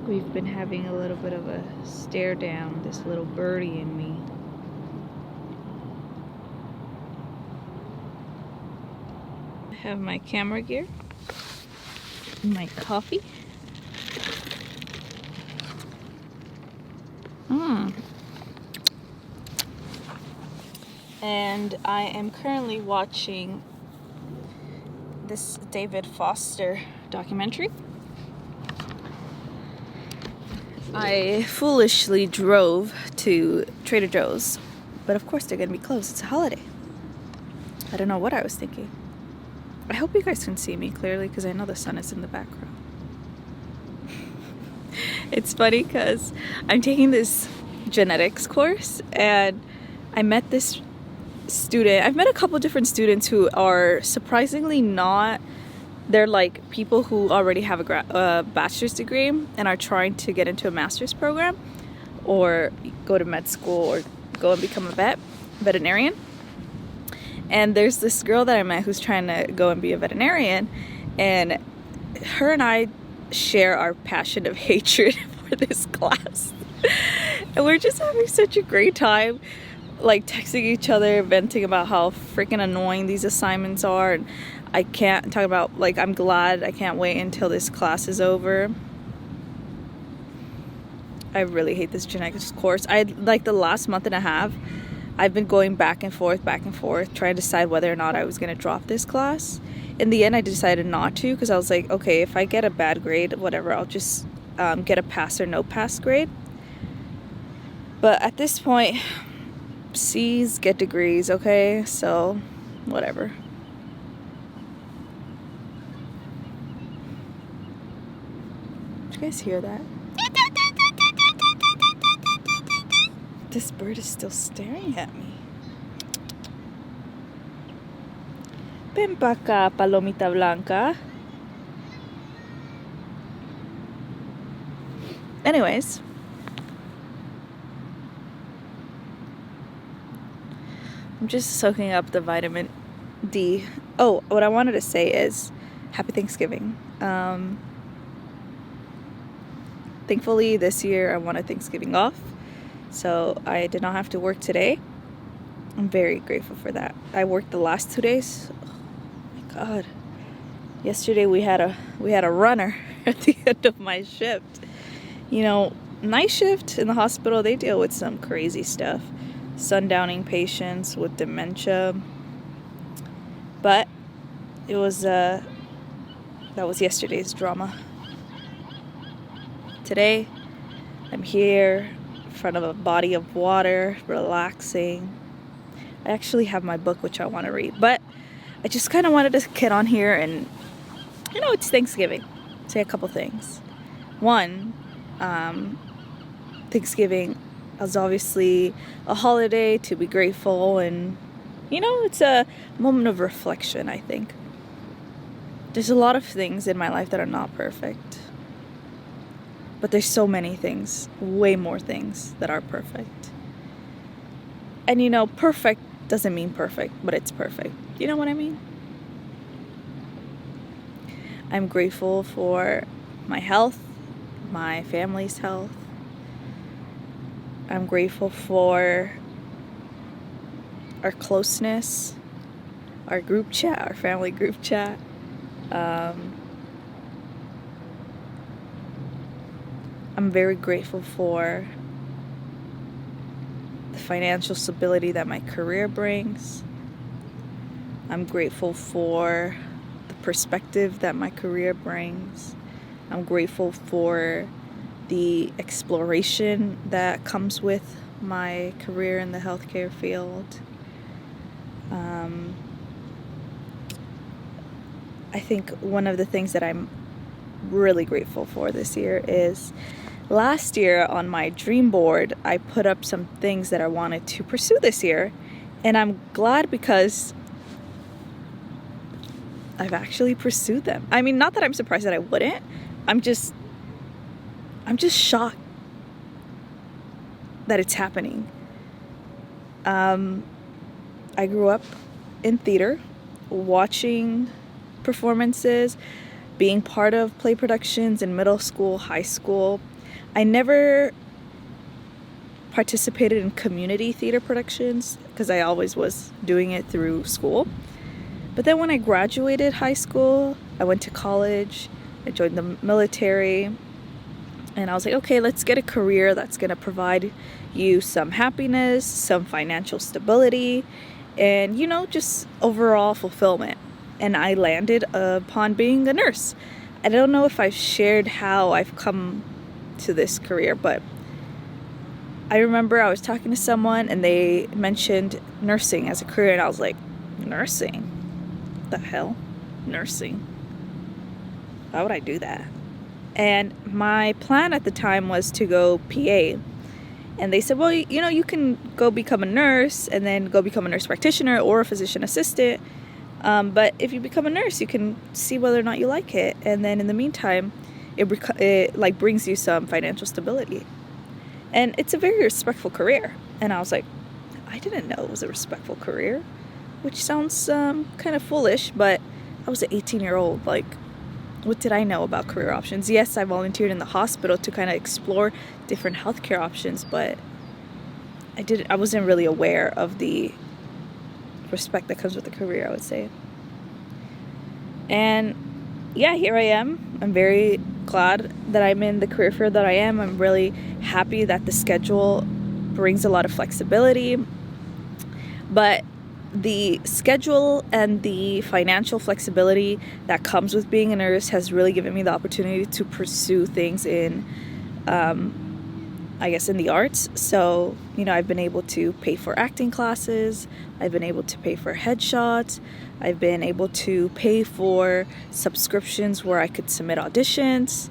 We've been having a little bit of a stare down, this little birdie and me. I have my camera gear, my coffee. And I am currently watching this David Foster documentary. I foolishly drove to Trader Joe's, but of course they're gonna be closed. It's a holiday. I don't know what I was thinking. I hope you guys can see me clearly because I know the sun is in the background. It's funny because I'm taking this genetics course and I met this student. I've met a couple different students who are surprisingly not, they're like people who already have a bachelor's degree and are trying to get into a master's program or go to med school or go and become a veterinarian. And there's this girl that I met who's trying to go and be a veterinarian, and her and I share our passion of hatred for this class. And we're just having such a great time, like texting each other, venting about how freaking annoying these assignments are. And I can't talk about, like, I'm glad I can't wait until this class is over. I really hate this genetics course. Like the last month and a half, I've been going back and forth, trying to decide whether or not I was going to drop this class. In the end, I decided not to because I was like, okay, if I get a bad grade, whatever, I'll just get a pass or no pass grade. But at this point, C's get degrees, okay? So, whatever. Did you guys hear that? This bird is still staring at me. Ven pa acá, palomita blanca. Anyways. I'm just soaking up the vitamin D. Oh, what I wanted to say is Happy Thanksgiving. Thankfully, this year I wanted Thanksgiving off. So I did not have to work today. I'm very grateful for that. I worked the last 2 days. Oh my God. Yesterday we had a runner at the end of my shift. You know, night shift in the hospital, they deal with some crazy stuff. Sundowning patients with dementia. But it was that was yesterday's drama. Today I'm here in front of a body of water, relaxing. I actually have my book which I want to read, but I just kind of wanted to get on here and, you know, it's Thanksgiving. Say a couple things. One, Thanksgiving is obviously a holiday to be grateful, and, you know, it's a moment of reflection, I think. There's a lot of things in my life that are not perfect. But there's so many things, way more things that are perfect. And you know, perfect doesn't mean perfect, but it's perfect. You know what I mean? I'm grateful for my health, my family's health. I'm grateful for our closeness, our group chat, our family group chat. I'm very grateful for the financial stability that my career brings. I'm grateful for the perspective that my career brings. I'm grateful for the exploration that comes with my career in the healthcare field. I think one of the things that I'm really grateful for this year is last year on my dream board, I put up some things that I wanted to pursue this year. And I'm glad because I've actually pursued them. I mean, not that I'm surprised that I wouldn't. I'm just shocked that it's happening. I grew up in theater, watching performances, being part of play productions in middle school, high school. I never participated in community theater productions because I always was doing it through school. But then when I graduated high school, I went to college, I joined the military, and I was like, okay, let's get a career that's going to provide you some happiness, some financial stability, and, you know, just overall fulfillment. And I landed upon being a nurse. I don't know if I've shared how I've come to this career, but I remember I was talking to someone and they mentioned nursing as a career, and I was like, nursing? The hell? Nursing? Why would I do that? And my plan at the time was to go PA. And they said, well, you know, you can go become a nurse and then go become a nurse practitioner or a physician assistant. But if you become a nurse, you can see whether or not you like it. And then in the meantime, it like brings you some financial stability. And it's a very respectful career. And I was like, I didn't know it was a respectful career, which sounds kind of foolish, but I was an 18-year-old. Like, what did I know about career options? Yes, I volunteered in the hospital to kind of explore different healthcare options, but I wasn't really aware of the respect that comes with a career, I would say. And yeah, here I am. I'm very glad that I'm in the career field that I am. I'm really happy that the schedule brings a lot of flexibility, but the schedule and the financial flexibility that comes with being a nurse has really given me the opportunity to pursue things in, I guess, in the arts. So, you know, I've been able to pay for acting classes. I've been able to pay for headshots. I've been able to pay for subscriptions where I could submit auditions.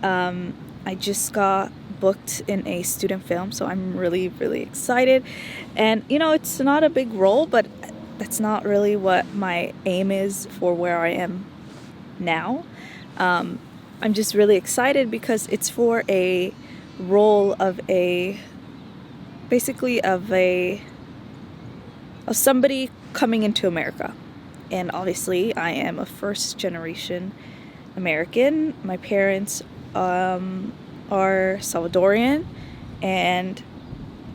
I just got booked in a student film, so I'm really, really excited. And, you know, it's not a big role, but that's not really what my aim is for where I am now. I'm just really excited because it's for a role of somebody coming into America. And obviously I am a first generation American. My parents are Salvadorian, and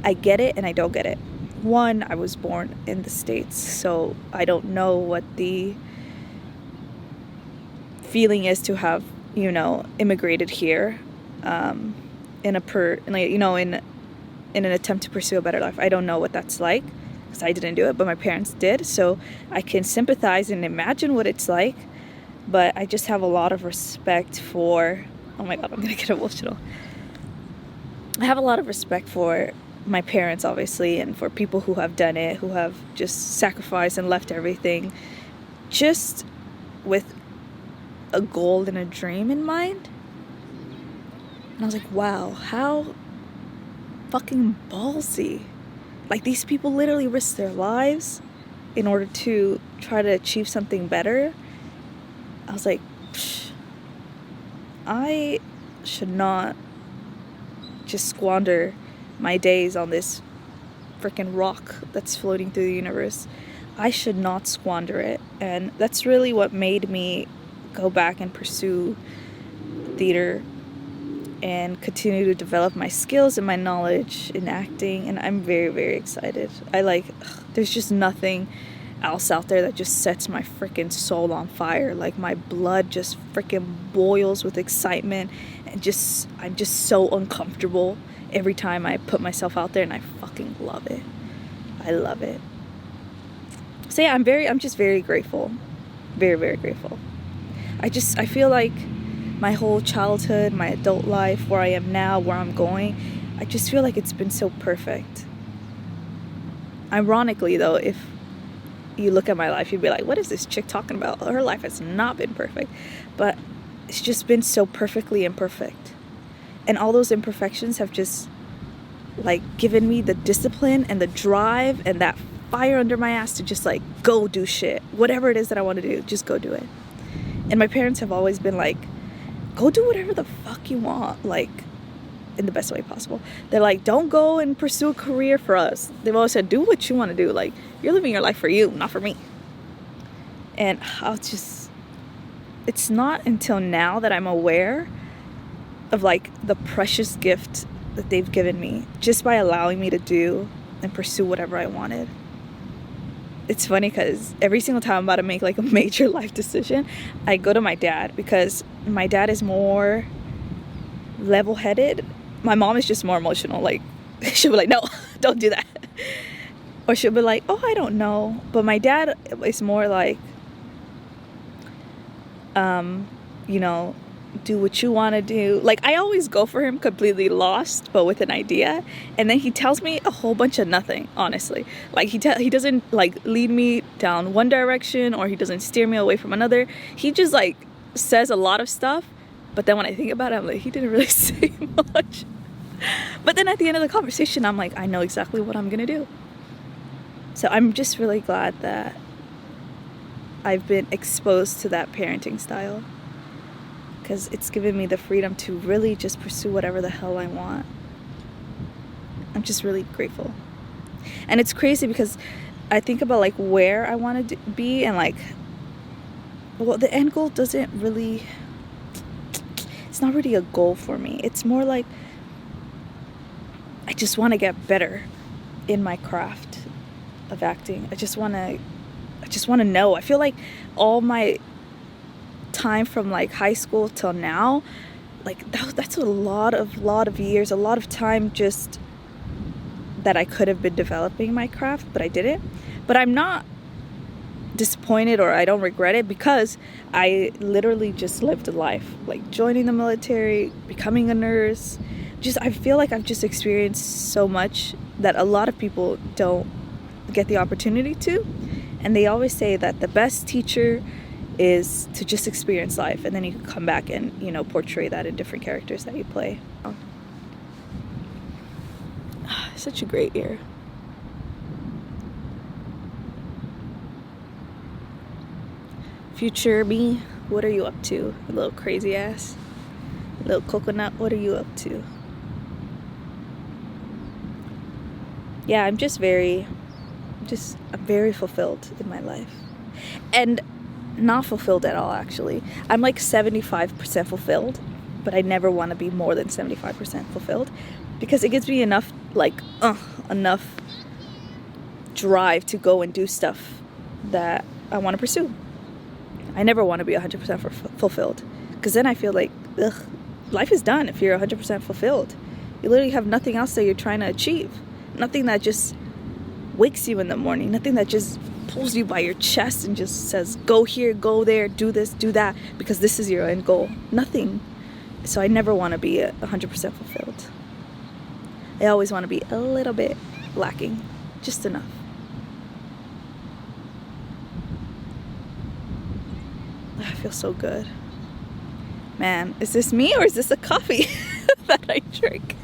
I get it and I don't get it. One, I was born in the States, so I don't know what the feeling is to have, you know, immigrated here in an attempt to pursue a better life. I don't know what that's like because I didn't do it, but my parents did, so I can sympathize and imagine what it's like. But I just have a lot of respect for, oh my god, I'm gonna get emotional. I have a lot of respect for my parents, obviously, and for people who have done it, who have just sacrificed and left everything just with a goal and a dream in mind. And I was like, wow, how fucking ballsy. Like, these people literally risk their lives in order to try to achieve something better. I was like, I should not just squander my days on this freaking rock that's floating through the universe. I should not squander it. And that's really what made me go back and pursue theater and continue to develop my skills and my knowledge in acting. And I'm very, very excited. There's just nothing else out there that just sets my freaking soul on fire. Like, my blood just freaking boils with excitement, and I'm just so uncomfortable every time I put myself out there, and I fucking love it. I love it. So yeah, I'm just very grateful. Very, very grateful. I feel like my whole childhood, my adult life, where I am now, where I'm going, I just feel like it's been so perfect. Ironically though, if you look at my life, you'd be like, what is this chick talking about? Her life has not been perfect, but it's just been so perfectly imperfect. And all those imperfections have just like given me the discipline and the drive and that fire under my ass to just like go do shit. Whatever it is that I want to do, just go do it. And my parents have always been like, go do whatever the fuck you want, like, in the best way possible. They're like, don't go and pursue a career for us. They've always said, do what you want to do. Like, you're living your life for you, not for me. And it's not until now that I'm aware of like the precious gift that they've given me just by allowing me to do and pursue whatever I wanted. It's funny because every single time I'm about to make like a major life decision, I go to my dad, because my dad is more level-headed. My mom is just more emotional. Like, she'll be like, no, don't do that. Or she'll be like, oh, I don't know. But my dad is more like, you know, do what you want to do. Like, I always go for him completely lost, but with an idea. And then he tells me a whole bunch of nothing, honestly. Like, he doesn't, like, lead me down one direction, or he doesn't steer me away from another. He just, like, says a lot of stuff. But then when I think about it, I'm like, he didn't really say much. But then at the end of the conversation, I'm like, I know exactly what I'm going to do. So I'm just really glad that I've been exposed to that parenting style, because it's given me the freedom to really just pursue whatever the hell I want. I'm just really grateful. And it's crazy because I think about like where I want to be, and like, well, the end goal doesn't really, it's not really a goal for me. It's more like I just want to get better in my craft of acting. I just want to know. I feel like all my time from like high school till now, like that's a lot of years, a lot of time just that I could have been developing my craft, but I didn't. But I'm not disappointed, or I don't regret it, because I literally just lived a life, like joining the military, becoming a nurse. Just, I feel like I've just experienced so much that a lot of people don't get the opportunity to. And they always say that the best teacher is to just experience life, and then you can come back and, you know, portray that in different characters that you play. Such a great year. Future me, what are you up to? A little crazy ass. Little coconut, what are you up to? Yeah, I'm very fulfilled in my life. And not fulfilled at all, actually. I'm like 75% fulfilled, but I never want to be more than 75% fulfilled, because it gives me enough drive to go and do stuff that I want to pursue. I never want to be 100% fulfilled, because then I feel like, life is done if you're 100% fulfilled. You literally have nothing else that you're trying to achieve. Nothing that just wakes you in the morning. Nothing that just pulls you by your chest and just says, go here, go there, do this, do that, because this is your end goal. Nothing. So I never want to be 100% fulfilled. I always want to be a little bit lacking, just enough. I feel so good. Man, is this me, or is this a coffee that I drink?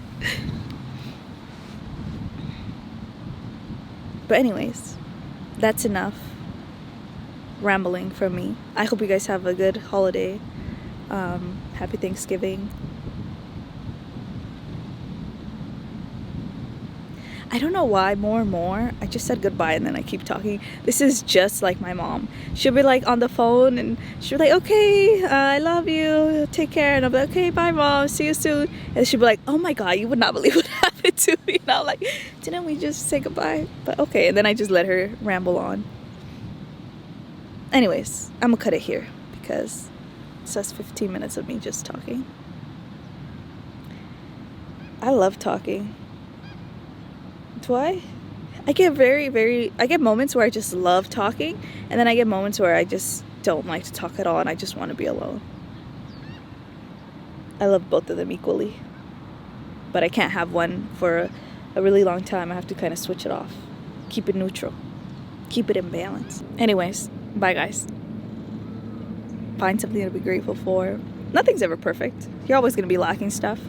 But anyways, that's enough rambling from me. I hope you guys have a good holiday. Happy Thanksgiving. I don't know why more and more I just said goodbye and then I keep talking. This is just like my mom. She'll be like on the phone and she'll be like, okay, I love you, take care. And I'll be like, okay, bye mom, see you soon. And she'll be like, oh my god, you would not believe what happened to me. And I'm like, didn't we just say goodbye? But okay. And then I just let her ramble on. Anyways, I'm gonna cut it here because it says 15 minutes of me just talking. I love talking. Do I? I get I get moments where I just love talking, and then I get moments where I just don't like to talk at all and I just want to be alone. I love both of them equally, but I can't have one for a really long time. I have to kind of switch it off, keep it neutral, keep it in balance. Anyways, bye guys. Find something to be grateful for. Nothing's ever perfect. You're always going to be lacking stuff.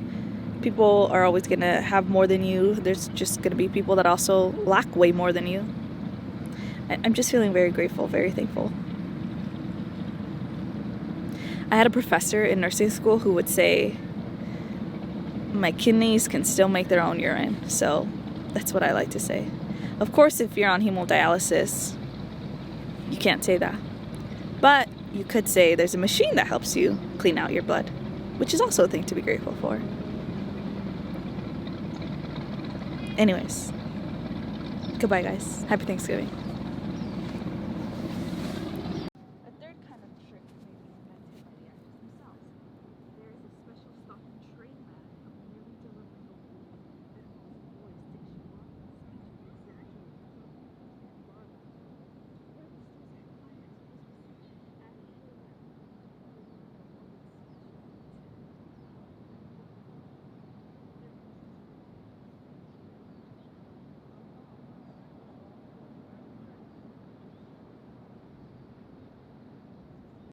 People are always going to have more than you. There's just going to be people that also lack way more than you. I'm just feeling very grateful, very thankful. I had a professor in nursing school who would say, my kidneys can still make their own urine. So that's what I like to say. Of course, if you're on hemodialysis, you can't say that. But you could say there's a machine that helps you clean out your blood. which is also a thing to be grateful for. Anyways, goodbye guys. Happy Thanksgiving.